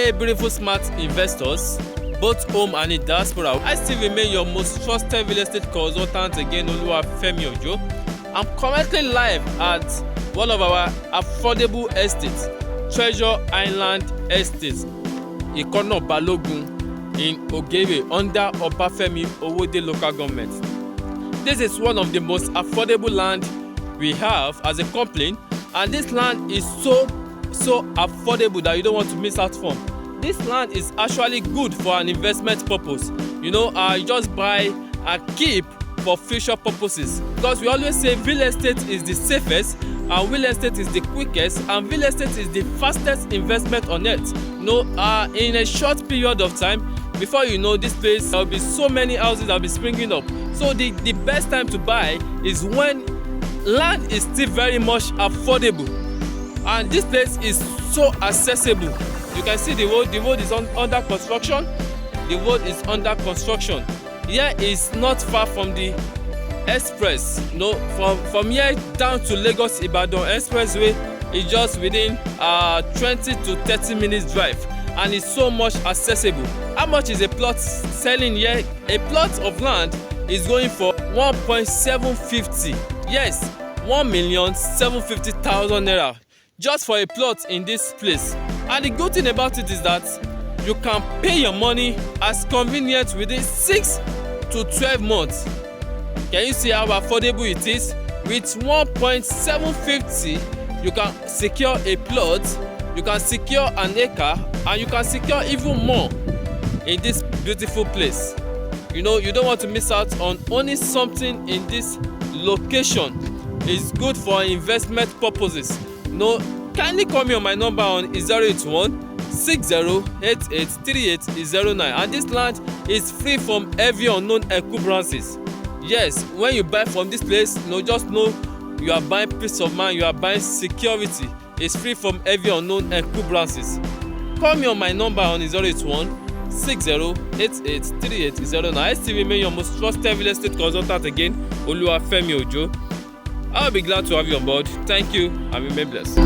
Hey beautiful smart investors, both home and in diaspora, I still remain your most trusted real estate consultant again, Olabisi Ojo. I'm currently live at one of our affordable estates, Treasure Island Estate IKANNA BALOGUN in Ogere under Obafemi Owode local government. This is one of the most affordable land we have as a company, and this land is so affordable that you don't want to miss out from. This land is actually good for an investment purpose. You just buy and keep for future purposes, because we always say real estate is the safest, and real estate is the quickest, and real estate is the fastest investment on earth. In a short period of time, before you know this place, there will be so many houses that will be springing up. So the best time to buy is when land is still very much affordable, and this place is so accessible. You can see the road is under construction. The road is under construction. Here is not far from the express. From here down to Lagos-Ibadan Expressway is just within 20 to 30 minutes drive, and it's so much accessible. How much is a plot selling here? A plot of land is going for 1.750. Yes, 1,750,000 naira just for a plot in this place. And the good thing about it is that you can pay your money as convenient within 6 to 12 months. Can you see how affordable it is? With 1.750, you can secure a plot, you can secure an acre, and you can secure even more in this beautiful place. You don't want to miss out on owning something in this location. It's good for investment purposes. Kindly call me on my number on 081-6088-3809, and this land is free from every unknown encumbrances. Yes, when you buy from this place, just know you are buying peace of mind, you are buying security. It's free from every unknown encumbrances. Call me on my number on 081-6088-3809. I still remain your most trusted real estate consultant again, Olabisi Ojo. I'll be glad to have you on board. Thank you and remain blessed.